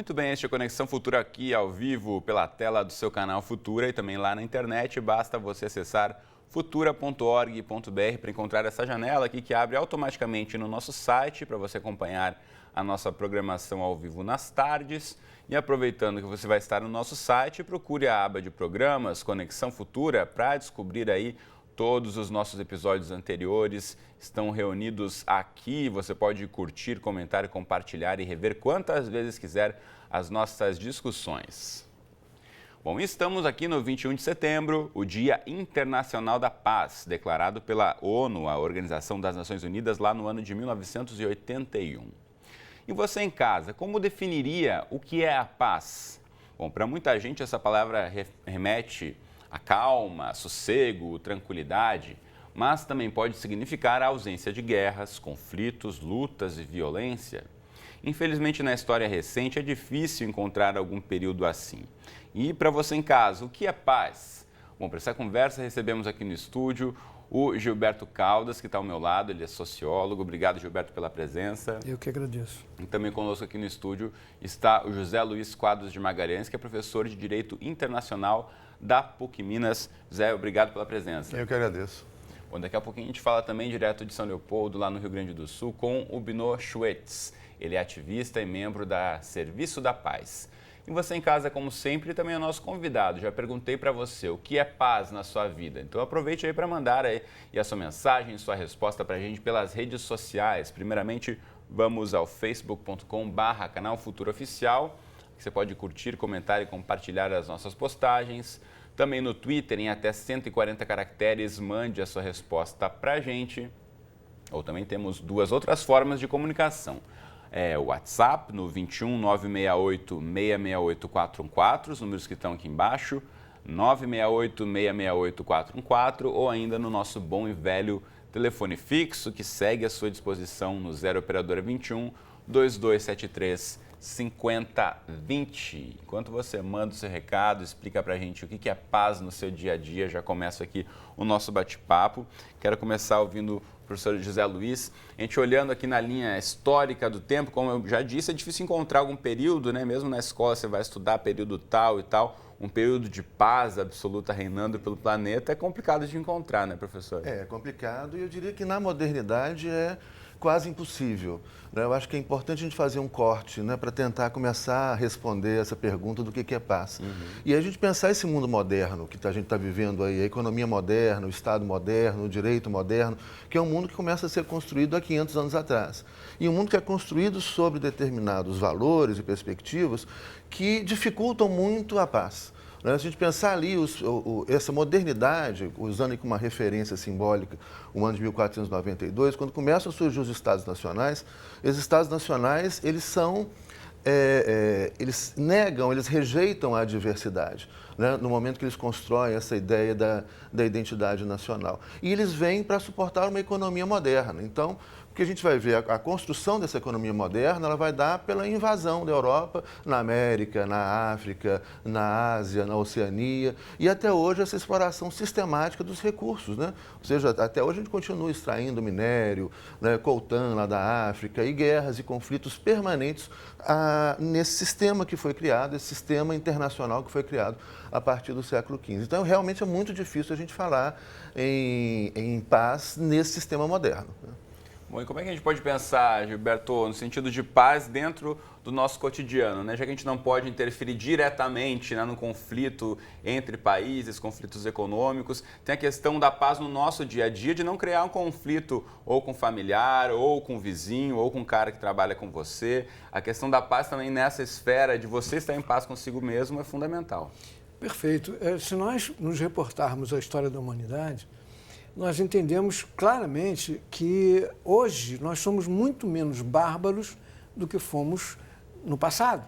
Muito bem, este é Conexão Futura aqui ao vivo pela tela do seu canal Futura e também lá na internet. Basta você acessar futura.org.br para encontrar essa janela aqui que abre automaticamente no nosso site para você acompanhar a nossa programação ao vivo nas tardes. E aproveitando que você vai estar no nosso site, procure a aba de programas Conexão Futura para descobrir aí todos os nossos episódios anteriores estão reunidos aqui. Você pode curtir, comentar, compartilhar e rever quantas vezes quiser as nossas discussões. Bom, estamos aqui no 21 de setembro, o Dia Internacional da Paz, declarado pela ONU, a Organização das Nações Unidas, lá no ano de 1981. E você em casa, como definiria o que é a paz? Bom, para muita gente essa palavra remete a calma, sossego, tranquilidade, mas também pode significar a ausência de guerras, conflitos, lutas e violência. Infelizmente, na história recente, é difícil encontrar algum período assim. E para você em casa, o que é paz? Bom, para essa conversa, recebemos aqui no estúdio o Gilberto Caldas, que está ao meu lado, ele é sociólogo. Obrigado, Gilberto, pela presença. Eu que agradeço. E também conosco aqui no estúdio está o José Luiz Quadros de Magalhães, que é professor de Direito Internacional da PUC Minas. José, obrigado pela presença. Eu que agradeço. Bom, daqui a pouquinho a gente fala também direto de São Leopoldo, lá no Rio Grande do Sul, com o Binô Schwetz. Ele é ativista e membro da Serviço da Paz. E você em casa, como sempre, também é nosso convidado. Já perguntei para você o que é paz na sua vida. Então aproveite aí para mandar aí a sua mensagem, sua resposta para a gente pelas redes sociais. Primeiramente, vamos ao facebook.com/canal Futuro Oficial. Você pode curtir, comentar e compartilhar as nossas postagens. Também no Twitter, em até 140 caracteres, mande a sua resposta para a gente. Ou também temos duas outras formas de comunicação. O WhatsApp no 21 968 668 414, os números que estão aqui embaixo, 968 668 414, ou ainda no nosso bom e velho telefone fixo, que segue à sua disposição no 0 Operadora 21 2273 5020. Enquanto você manda o seu recado, explica pra gente o que é paz no seu dia a dia, já começa aqui o nosso bate-papo. Quero começar ouvindo o professor José Luiz. A gente olhando aqui na linha histórica do tempo, como eu já disse, é difícil encontrar algum período, né? Mesmo na escola você vai estudar período tal e tal, um período de paz absoluta reinando pelo planeta, é complicado de encontrar, né, professor? É complicado e eu diria que na modernidade é quase impossível. Eu acho que é importante a gente fazer um corte, né, para tentar começar a responder essa pergunta do que é paz. E a gente pensar esse mundo moderno que a gente está vivendo aí, a economia moderna, o Estado moderno, o direito moderno, que é um mundo que começa a ser construído há 500 anos atrás. E um mundo que é construído sobre determinados valores e perspectivas que dificultam muito a paz. Se a gente pensar ali essa modernidade, usando como uma referência simbólica o ano de 1492, quando começam a surgir os Estados Nacionais, esses Estados Nacionais, eles negam, eles rejeitam a diversidade, né, no momento que eles constroem essa ideia da identidade nacional. E eles vêm para suportar uma economia moderna. Então, o que a gente vai ver, a construção dessa economia moderna, ela vai dar pela invasão da Europa na América, na África, na Ásia, na Oceania, e até hoje essa exploração sistemática dos recursos, né? Ou seja, até hoje a gente continua extraindo minério, né, coltan lá da África, e guerras e conflitos permanentes nesse sistema que foi criado, esse sistema internacional que foi criado a partir do século XV. Então, realmente é muito difícil a gente falar em paz nesse sistema moderno, né? Bom, e como é que a gente pode pensar, Gilberto, no sentido de paz dentro do nosso cotidiano, né? Já que a gente não pode interferir diretamente, né, no conflito entre países, conflitos econômicos, tem a questão da paz no nosso dia a dia, de não criar um conflito ou com familiar, ou com vizinho, ou com um cara que trabalha com você. A questão da paz também nessa esfera de você estar em paz consigo mesmo é fundamental. Perfeito. Se nós nos reportarmos à história da humanidade, nós entendemos claramente que hoje nós somos muito menos bárbaros do que fomos no passado.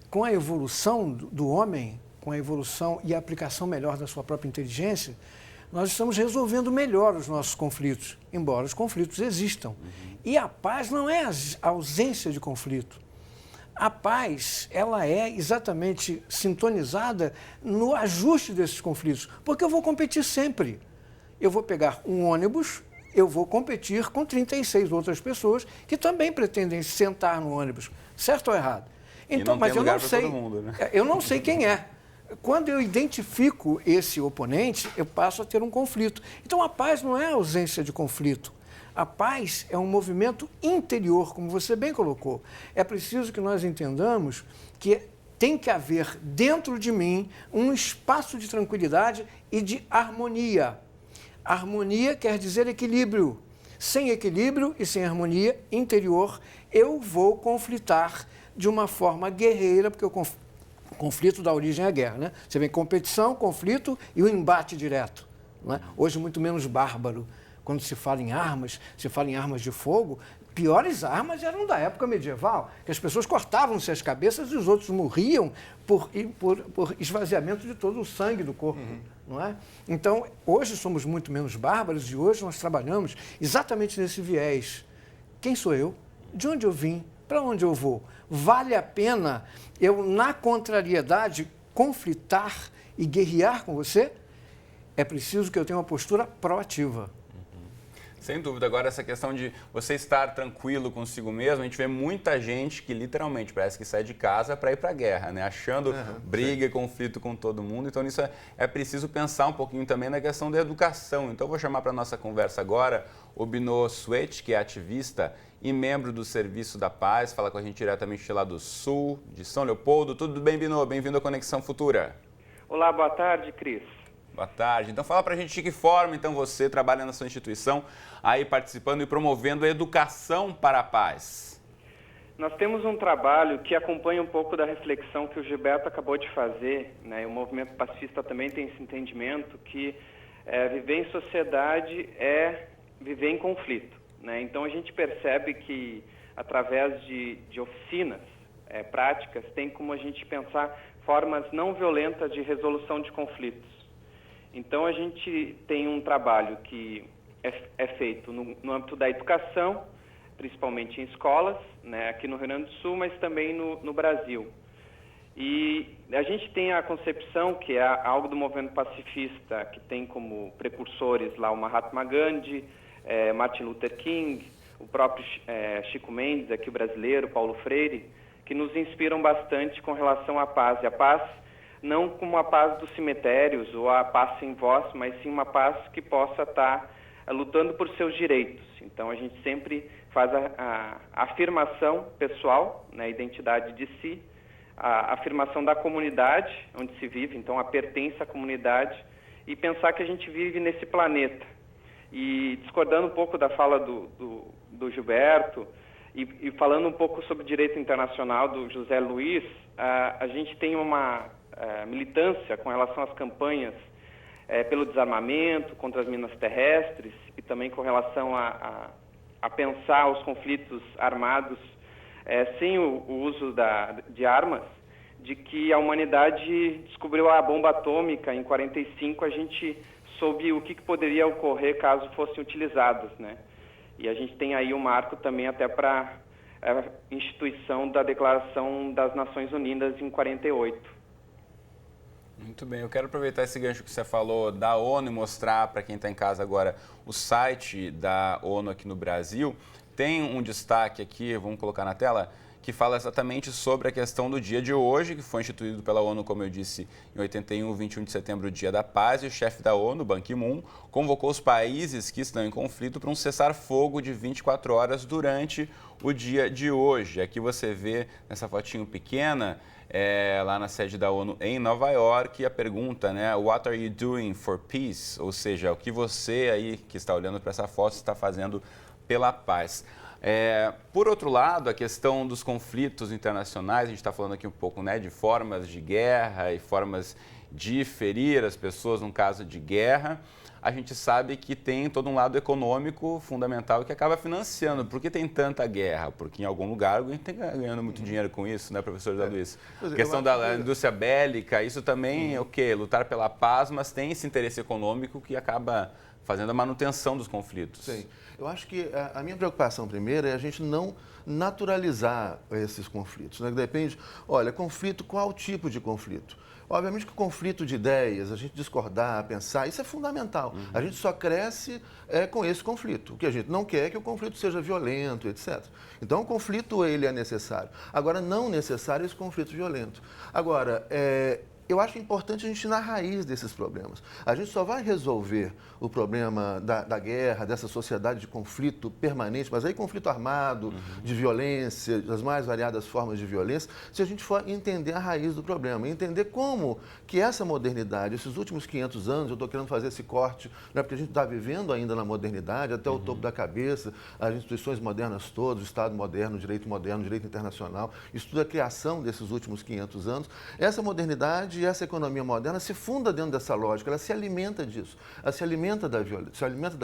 Com a evolução do homem, com a evolução e a aplicação melhor da sua própria inteligência, nós estamos resolvendo melhor os nossos conflitos, embora os conflitos existam. E a paz não é a ausência de conflito. A paz, ela é exatamente sintonizada no ajuste desses conflitos, porque eu vou competir sempre. Eu vou pegar um ônibus, eu vou competir com 36 outras pessoas que também pretendem sentar no ônibus, certo ou errado? Então, mas eu não sei. Todo mundo, né? Eu não sei quem é. Quando eu identifico esse oponente, eu passo a ter um conflito. Então, a paz não é ausência de conflito. A paz é um movimento interior, como você bem colocou. É preciso que nós entendamos que tem que haver dentro de mim um espaço de tranquilidade e de harmonia. Harmonia quer dizer equilíbrio. Sem equilíbrio e sem harmonia interior, eu vou conflitar de uma forma guerreira, porque o conflito dá origem à guerra, né? Você vê competição, conflito e o embate direto. Não é? Hoje, muito menos bárbaro. Quando se fala em armas de fogo, piores armas eram da época medieval, que as pessoas cortavam-se as cabeças e os outros morriam por esvaziamento de todo o sangue do corpo. Não é? Então, hoje somos muito menos bárbaros e hoje nós trabalhamos exatamente nesse viés. Quem sou eu? De onde eu vim? Para onde eu vou? Vale a pena eu, na contrariedade, conflitar e guerrear com você? É preciso que eu tenha uma postura proativa. Sem dúvida. Agora, essa questão de você estar tranquilo consigo mesmo, a gente vê muita gente que literalmente parece que sai de casa para ir para a guerra, né? Achando briga e conflito com todo mundo. Então, nisso é preciso pensar um pouquinho também na questão da educação. Então, eu vou chamar para a nossa conversa agora o Binô Swetch, que é ativista e membro do Serviço da Paz, fala com a gente diretamente lá do Sul, de São Leopoldo. Tudo bem, Binô? Bem-vindo à Conexão Futura. Olá, boa tarde, Cris. Boa tarde. Então, fala para a gente de que forma, então, você trabalha na sua instituição, aí participando e promovendo a educação para a paz. Nós temos um trabalho que acompanha um pouco da reflexão que o Gilberto acabou de fazer, né? O movimento pacifista também tem esse entendimento que viver em sociedade é viver em conflito, né? Então, a gente percebe que, através de oficinas práticas, tem como a gente pensar formas não violentas de resolução de conflitos. Então, a gente tem um trabalho que é feito no âmbito da educação, principalmente em escolas, né, aqui no Rio Grande do Sul, mas também no Brasil. E a gente tem a concepção, que é algo do movimento pacifista, que tem como precursores lá o Mahatma Gandhi, Martin Luther King, o próprio Chico Mendes, aqui o brasileiro, Paulo Freire, que nos inspiram bastante com relação à paz. E a paz não como a paz dos cemitérios ou a paz sem voz, mas sim uma paz que possa estar lutando por seus direitos. Então, a gente sempre faz a afirmação pessoal, né, a identidade de si, a afirmação da comunidade onde se vive, então a pertença à comunidade, e pensar que a gente vive nesse planeta. E discordando um pouco da fala do Gilberto e falando um pouco sobre o direito internacional do José Luiz, a gente tem uma militância com relação às campanhas pelo desarmamento, contra as minas terrestres e também com relação a pensar os conflitos armados sem o uso de armas, de que a humanidade descobriu a bomba atômica em 1945, a gente soube o que poderia ocorrer caso fossem utilizadas, né? E a gente tem aí um marco também até para a instituição da Declaração das Nações Unidas em 1948. Muito bem, eu quero aproveitar esse gancho que você falou da ONU e mostrar para quem está em casa agora o site da ONU aqui no Brasil. Tem um destaque aqui, vamos colocar na tela, que fala exatamente sobre a questão do dia de hoje, que foi instituído pela ONU, como eu disse, em 81, 21 de setembro, o Dia da Paz, e o chefe da ONU, Ban Ki-moon, convocou os países que estão em conflito para um cessar-fogo de 24 horas durante o dia de hoje. Aqui você vê, nessa fotinho pequena, lá na sede da ONU em Nova York, a pergunta, né, What are you doing for peace? Ou seja, o que você aí que está olhando para essa foto está fazendo pela paz. Por outro lado, a questão dos conflitos internacionais, a gente está falando aqui um pouco, né, de formas de guerra e formas de ferir as pessoas num caso de guerra. A gente sabe que tem todo um lado econômico fundamental que acaba financiando. Por que tem tanta guerra? Porque em algum lugar alguém está ganhando muito dinheiro com isso, né, professor José Luiz? A questão da indústria bélica, isso também é o quê? Lutar pela paz, mas tem esse interesse econômico que acaba fazendo a manutenção dos conflitos. Sim. Eu acho que a minha preocupação primeiro é a gente não naturalizar esses conflitos, né? Depende, olha, conflito, qual tipo de conflito? Obviamente que o conflito de ideias, a gente discordar, pensar, isso é fundamental. A gente só cresce com esse conflito. O que a gente não quer é que o conflito seja violento, etc. Então, o conflito, ele é necessário. Agora, não necessário esse conflito violento. Agora, eu acho importante a gente ir na raiz desses problemas. A gente só vai resolver o problema da guerra, dessa sociedade de conflito permanente, mas aí conflito armado, de violência, das mais variadas formas de violência, se a gente for entender a raiz do problema, entender como que essa modernidade, esses últimos 500 anos, eu estou querendo fazer esse corte, não é porque a gente está vivendo ainda na modernidade, até o topo da cabeça, as instituições modernas todas, o Estado moderno, o direito internacional, isso tudo é a criação desses últimos 500 anos. Essa modernidade e essa economia moderna se funda dentro dessa lógica, ela se alimenta disso, ela se alimenta da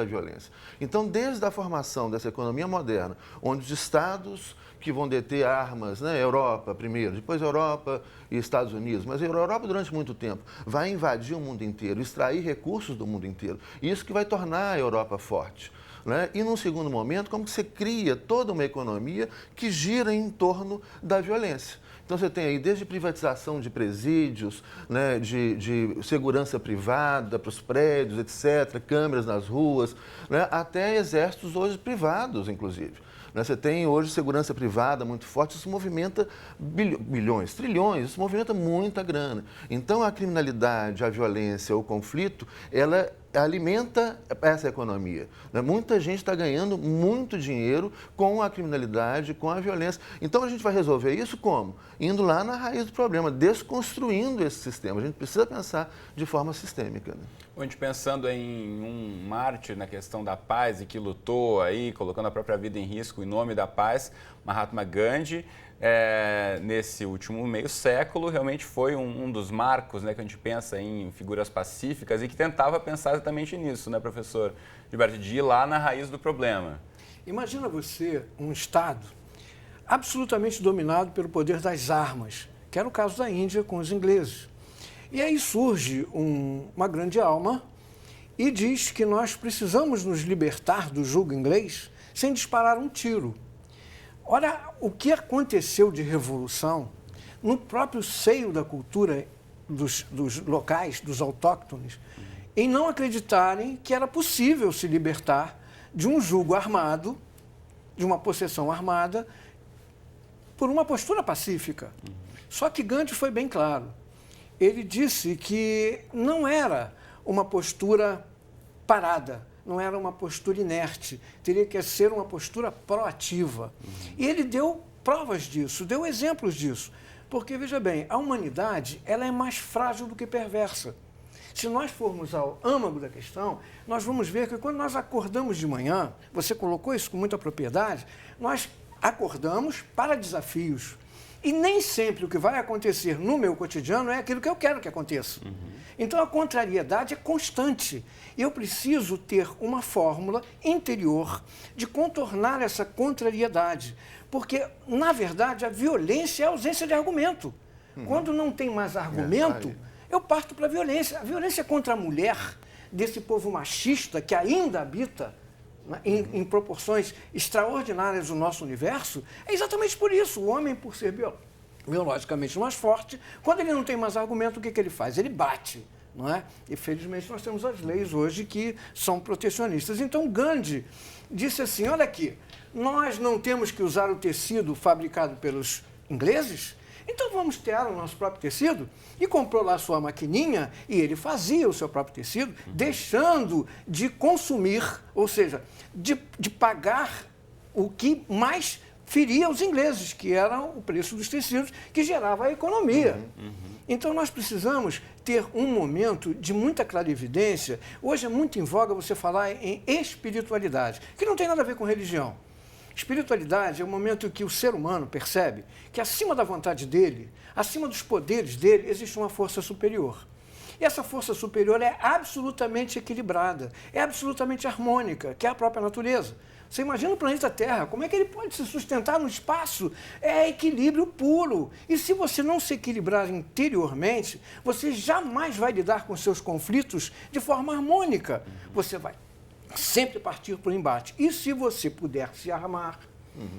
violência. Então, desde a formação dessa economia moderna, onde os estados que vão deter armas, né, Europa primeiro, depois Europa e Estados Unidos, mas a Europa durante muito tempo vai invadir o mundo inteiro, extrair recursos do mundo inteiro, e isso que vai tornar a Europa forte. Né? E, num segundo momento, como que você cria toda uma economia que gira em torno da violência. Então, você tem aí desde privatização de presídios, né, de segurança privada para os prédios, etc., câmeras nas ruas, né, até exércitos hoje privados, inclusive. Você tem hoje segurança privada muito forte, isso movimenta bilhões, trilhões, isso movimenta muita grana. Então, a criminalidade, a violência, o conflito, ela alimenta essa economia. Muita gente está ganhando muito dinheiro com a criminalidade, com a violência. Então, a gente vai resolver isso como? Indo lá na raiz do problema, desconstruindo esse sistema. A gente precisa pensar de forma sistêmica. Né? A gente pensando em um mártir na questão da paz e que lutou aí, colocando a própria vida em risco em nome da paz, Mahatma Gandhi, nesse último meio século, realmente foi um dos marcos, né, que a gente pensa em figuras pacíficas e que tentava pensar exatamente nisso, né, professor Gilberto, de ir lá na raiz do problema. Imagina você um Estado absolutamente dominado pelo poder das armas, que era o caso da Índia com os ingleses. E aí surge uma grande alma e diz que nós precisamos nos libertar do jugo inglês sem disparar um tiro. Olha o que aconteceu de revolução no próprio seio da cultura dos locais, dos autóctones, em não acreditarem que era possível se libertar de um jugo armado, de uma possessão armada, por uma postura pacífica. Só que Gandhi foi bem claro. Ele disse que não era uma postura parada, não era uma postura inerte, teria que ser uma postura proativa. E ele deu provas disso, deu exemplos disso. Porque, veja bem, a humanidade ela é mais frágil do que perversa. Se nós formos ao âmago da questão, nós vamos ver que quando nós acordamos de manhã, você colocou isso com muita propriedade, nós acordamos para desafios. E nem sempre o que vai acontecer no meu cotidiano é aquilo que eu quero que aconteça. Então, a contrariedade é constante. E eu preciso ter uma fórmula interior de contornar essa contrariedade. Porque, na verdade, a violência é a ausência de argumento. Quando não tem mais argumento, eu parto para a violência. A violência contra a mulher, desse povo machista que ainda habita em proporções extraordinárias do nosso universo, é exatamente por isso. O homem, por ser biologicamente mais forte, quando ele não tem mais argumento, o que ele faz? Ele bate, não é? E, felizmente, nós temos as leis hoje que são protecionistas. Então, Gandhi disse assim, olha aqui, nós não temos que usar o tecido fabricado pelos ingleses, então vamos ter o nosso próprio tecido. E comprou lá a sua maquininha e ele fazia o seu próprio tecido, deixando de consumir, ou seja, de pagar o que mais feria os ingleses, que era o preço dos tecidos, que gerava a economia. Então, nós precisamos ter um momento de muita clarividência. Hoje é muito em voga você falar em espiritualidade, que não tem nada a ver com religião. Espiritualidade é o momento que o ser humano percebe que acima da vontade dele, acima dos poderes dele, existe uma força superior. E essa força superior é absolutamente equilibrada, é absolutamente harmônica, que é a própria natureza. Você imagina o planeta Terra, como é que ele pode se sustentar no espaço? É equilíbrio puro. E se você não se equilibrar interiormente, você jamais vai lidar com seus conflitos de forma harmônica. Você vai sempre partir para o embate. E se você puder se armar,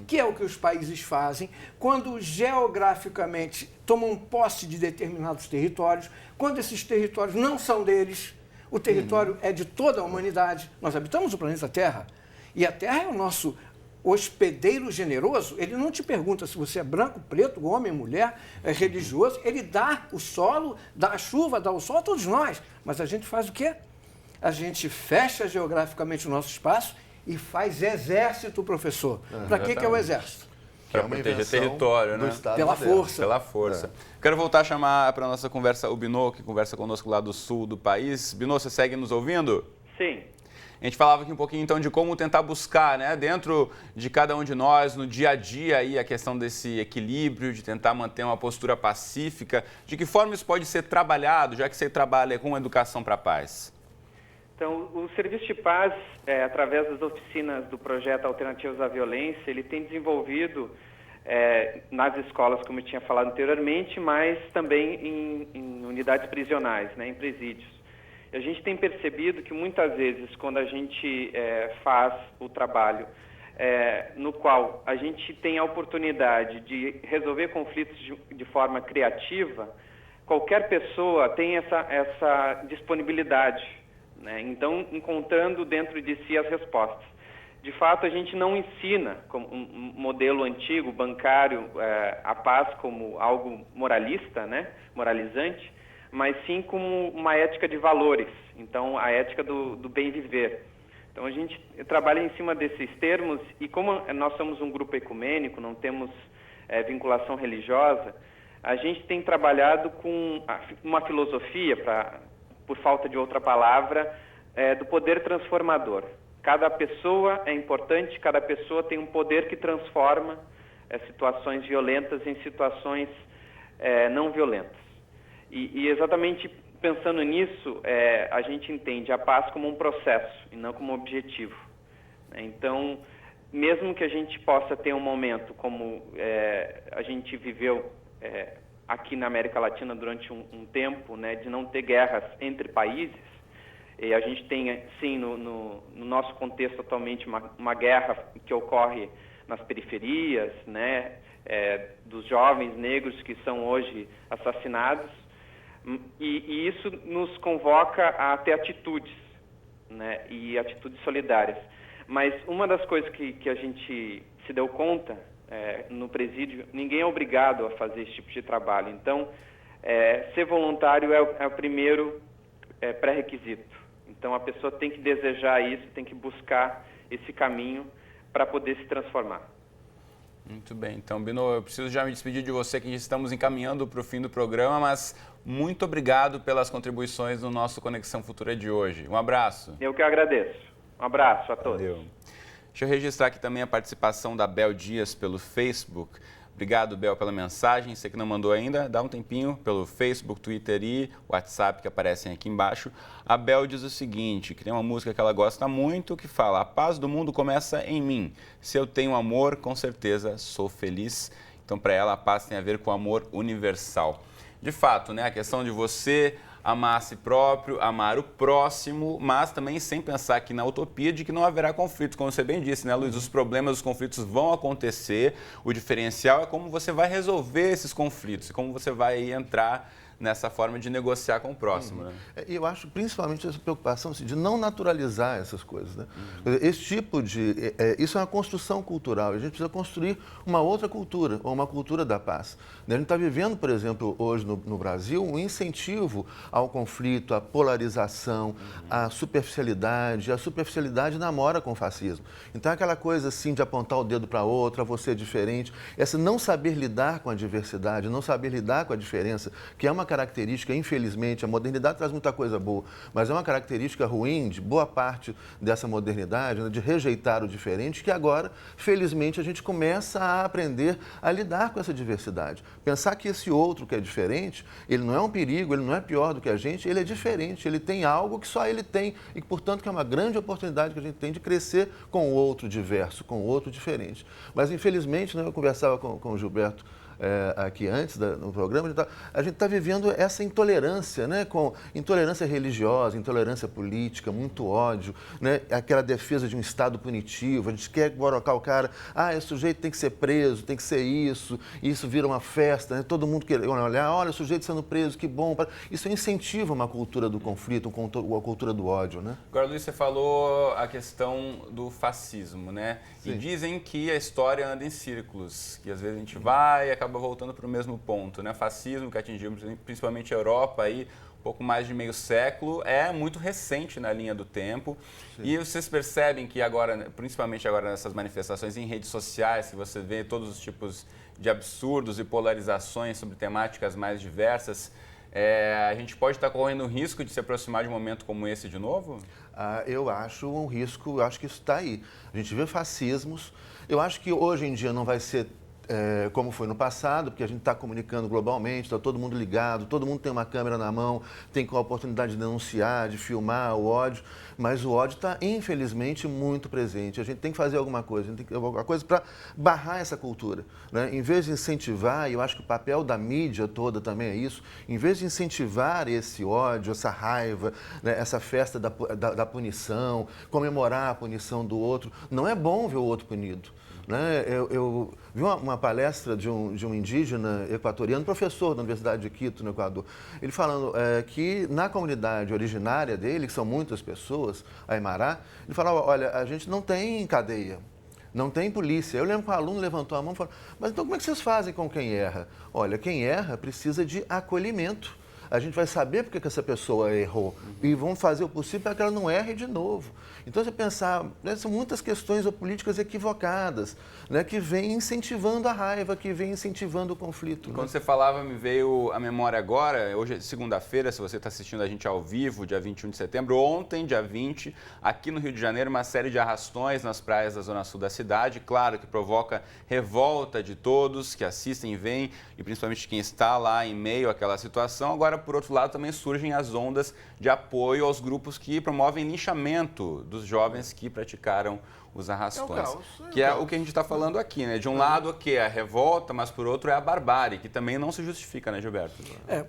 que é o que os países fazem quando geograficamente tomam posse de determinados territórios, quando esses territórios não são deles, o território é de toda a humanidade. Nós habitamos o planeta Terra e a Terra é o nosso hospedeiro generoso. Ele não te pergunta se você é branco, preto, homem, mulher, religioso. Ele dá o solo, dá a chuva, dá o sol a todos nós. Mas a gente faz o quê? A gente fecha geograficamente o nosso espaço e faz exército, professor. Para que é o exército? Para proteger território, né? Pela força. Pela força. Quero voltar a chamar para a nossa conversa o Binô, que conversa conosco lá do sul do país. Binô, você segue nos ouvindo? Sim. A gente falava aqui um pouquinho, então, de como tentar buscar, né, dentro de cada um de nós, no dia a dia, aí, a questão desse equilíbrio, de tentar manter uma postura pacífica. De que forma isso pode ser trabalhado, já que você trabalha com educação para a paz? Então, o Serviço de Paz, através das oficinas do projeto Alternativas à Violência, ele tem desenvolvido nas escolas, como eu tinha falado anteriormente, mas também em unidades prisionais, né, em presídios. E a gente tem percebido que muitas vezes, quando a gente faz o trabalho no qual a gente tem a oportunidade de resolver conflitos de forma criativa, qualquer pessoa tem essa disponibilidade, né? Então, encontrando dentro de si as respostas. De fato, a gente não ensina, como um modelo antigo, bancário, a paz como algo moralista, né? Moralizante, mas sim como uma ética de valores, então a ética do bem viver. Então a gente trabalha em cima desses termos e como nós somos um grupo ecumênico, não temos vinculação religiosa, a gente tem trabalhado com uma filosofia, por falta de outra palavra, do poder transformador. Cada pessoa é importante, cada pessoa tem um poder que transforma situações violentas em situações não violentas. E exatamente pensando nisso, a gente entende a paz como um processo e não como um objetivo. Então, mesmo que a gente possa ter um momento como a gente viveu aqui na América Latina durante um tempo, né, de não ter guerras entre países, e a gente tem, sim, no nosso contexto atualmente, uma guerra que ocorre nas periferias, né, dos jovens negros que são hoje assassinados, e isso nos convoca a ter atitudes, né, e atitudes solidárias. Mas uma das coisas que a gente se deu conta no presídio, ninguém é obrigado a fazer esse tipo de trabalho. Então, ser voluntário é o primeiro pré-requisito. Então, a pessoa tem que desejar isso, tem que buscar esse caminho para poder se transformar. Muito bem. Então, Binô, eu preciso já me despedir de você, que estamos encaminhando para o fim do programa, mas muito obrigado pelas contribuições no nosso Conexão Futura de hoje. Um abraço. Eu que agradeço. Um abraço a todos. Valeu. Deixa eu registrar aqui também a participação da Bel Dias pelo Facebook. Obrigado, Bel, pela mensagem. Você que não mandou ainda, dá um tempinho pelo Facebook, Twitter e WhatsApp que aparecem aqui embaixo. A Bel diz o seguinte, que tem uma música que ela gosta muito, que fala: a paz do mundo começa em mim. Se eu tenho amor, com certeza sou feliz. Então, para ela, a paz tem a ver com o amor universal. De fato, né, a questão de você amar a si próprio, amar o próximo, mas também sem pensar aqui na utopia de que não haverá conflitos. Como você bem disse, né, Luiz? Os problemas, os conflitos vão acontecer. O diferencial é como você vai resolver esses conflitos e como você vai entrar nessa forma de negociar com o próximo. Né? Eu acho principalmente essa preocupação de não naturalizar essas coisas. Né? Esse tipo de... isso é uma construção cultural. A gente precisa construir uma outra cultura, ou uma cultura da paz. A gente está vivendo, por exemplo, hoje no Brasil, um incentivo ao conflito, à polarização, à superficialidade. A superficialidade namora com o fascismo. Então, aquela coisa assim de apontar o dedo para outra, você é diferente. Essa não saber lidar com a diversidade, não saber lidar com a diferença, que é uma característica, infelizmente, a modernidade traz muita coisa boa, mas é uma característica ruim de boa parte dessa modernidade, né, de rejeitar o diferente, que agora, felizmente, a gente começa a aprender a lidar com essa diversidade. Pensar que esse outro que é diferente, ele não é um perigo, ele não é pior do que a gente, ele é diferente, ele tem algo que só ele tem e, portanto, que é uma grande oportunidade que a gente tem de crescer com o outro diverso, com o outro diferente. Mas, infelizmente, né, eu conversava com o Gilberto aqui antes no programa, a gente está vivendo essa intolerância, né? Com intolerância religiosa, intolerância política, muito ódio, né? Aquela defesa de um Estado punitivo, a gente quer colocar o cara, esse sujeito tem que ser preso, tem que ser isso, e isso vira uma festa, né? Todo mundo quer olhar, olha, o sujeito sendo preso, que bom. Isso incentiva uma cultura do conflito, uma cultura do ódio, né? Agora, Luiz, você falou a questão do fascismo, né? Sim. E dizem que a história anda em círculos, que às vezes a gente vai e acaba voltando para o mesmo ponto, né? Fascismo que atingiu principalmente a Europa aí, um pouco mais de meio século, é muito recente na linha do tempo. Sim. E vocês percebem que agora, principalmente agora nessas manifestações em redes sociais, que você vê todos os tipos de absurdos e polarizações sobre temáticas mais diversas, a gente pode estar correndo o risco de se aproximar de um momento como esse de novo? Eu acho um risco, eu acho que isso está aí. A gente vê fascismos, eu acho que hoje em dia não vai ser como foi no passado, porque a gente está comunicando globalmente, está todo mundo ligado, todo mundo tem uma câmera na mão, tem a oportunidade de denunciar, de filmar o ódio, mas o ódio está, infelizmente, muito presente. A gente tem que fazer alguma coisa, a gente tem que fazer alguma coisa para barrar essa cultura, né? Em vez de incentivar, e eu acho que o papel da mídia toda também é isso, em vez de incentivar esse ódio, essa raiva, né, essa festa da punição, comemorar a punição do outro, não é bom ver o outro punido. Né? Eu vi uma palestra de um indígena equatoriano, professor da Universidade de Quito, no Equador, ele falando que na comunidade originária dele, que são muitas pessoas, a Aymara, ele falava, olha, a gente não tem cadeia, não tem polícia. Eu lembro que o aluno levantou a mão e falou, mas então como é que vocês fazem com quem erra? Olha, quem erra precisa de acolhimento. A gente vai saber porque que essa pessoa errou e vamos fazer o possível para que ela não erre de novo. Então, você pensar, né, são muitas questões ou políticas equivocadas, né, que vêm incentivando a raiva, que vêm incentivando o conflito. Quando você falava, me veio a memória agora, hoje é segunda-feira, se você está assistindo a gente ao vivo, dia 21 de setembro, ontem, dia 20, aqui no Rio de Janeiro, uma série de arrastões nas praias da zona sul da cidade, claro que provoca revolta de todos que assistem e veem, e principalmente quem está lá em meio àquela situação. Agora, por outro lado, também surgem as ondas de apoio aos grupos que promovem linchamento dos jovens que praticaram os arrastões. Que é o que a gente está falando aqui, né? De um lado que é a revolta, mas por outro é a barbárie, que também não se justifica, né, Gilberto?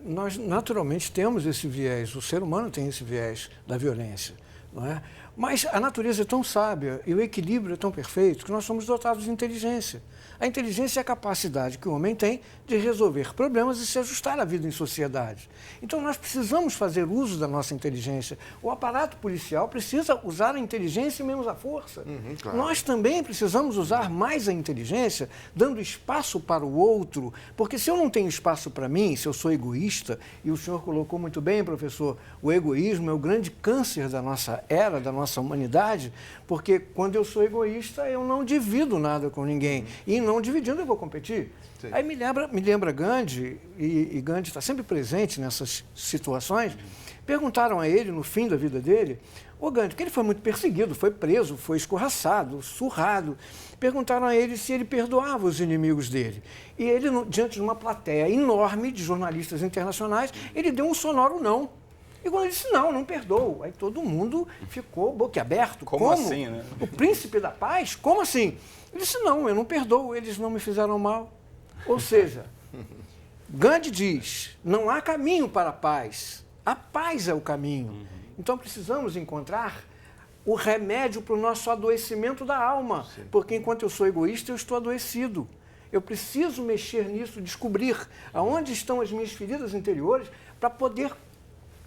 Nós naturalmente temos esse viés, o ser humano tem esse viés da violência, não é? Mas a natureza é tão sábia e o equilíbrio é tão perfeito que nós somos dotados de inteligência. A inteligência é a capacidade que o homem tem de resolver problemas e se ajustar à vida em sociedade. Então, nós precisamos fazer uso da nossa inteligência. O aparato policial precisa usar a inteligência e menos a força. Claro. Nós também precisamos usar mais a inteligência, dando espaço para o outro, porque se eu não tenho espaço para mim, se eu sou egoísta, e o senhor colocou muito bem, professor, o egoísmo é o grande câncer da nossa era, da nossa humanidade, porque quando eu sou egoísta, eu não divido nada com ninguém. E não dividindo, eu vou competir. Sim. Aí me lembra Gandhi, e Gandhi está sempre presente nessas situações. Perguntaram a ele, no fim da vida dele, Gandhi, porque ele foi muito perseguido, foi preso, foi escorraçado, surrado. Perguntaram a ele se ele perdoava os inimigos dele. E ele, diante de uma plateia enorme de jornalistas internacionais, ele deu um sonoro não. E quando ele disse, não perdoo. Aí todo mundo ficou boquiaberto. Como assim, né? O príncipe da paz? Como assim? Ele disse, não, eu não perdoo, eles não me fizeram mal. Ou seja, Gandhi diz, não há caminho para a paz é o caminho. Então precisamos encontrar o remédio para o nosso adoecimento da alma, porque enquanto eu sou egoísta, eu estou adoecido. Eu preciso mexer nisso, descobrir aonde estão as minhas feridas interiores para poder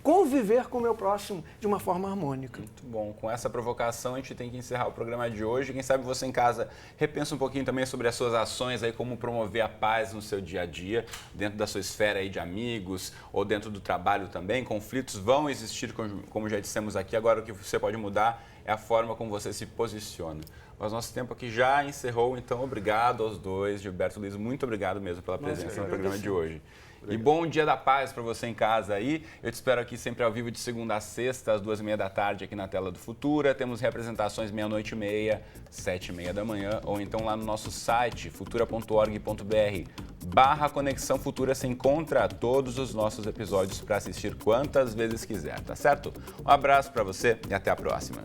conviver com o meu próximo de uma forma harmônica. Muito bom. Com essa provocação, a gente tem que encerrar o programa de hoje. Quem sabe você em casa repensa um pouquinho também sobre as suas ações, aí, como promover a paz no seu dia a dia, dentro da sua esfera aí de amigos ou dentro do trabalho também. Conflitos vão existir, como já dissemos aqui. Agora, o que você pode mudar é a forma como você se posiciona. Mas nosso tempo aqui já encerrou, então obrigado aos dois. Gilberto, Luiz, muito obrigado mesmo pela presença no programa de hoje. Obrigado. E bom dia da paz para você em casa aí. Eu te espero aqui sempre ao vivo de segunda a sexta, às 2h30 da tarde, aqui na tela do Futura. Temos representações 00:30, 7h30 da manhã, ou então lá no nosso site, futura.org.br/Conexão Futura. Você encontra todos os nossos episódios para assistir quantas vezes quiser, tá certo? Um abraço para você e até a próxima.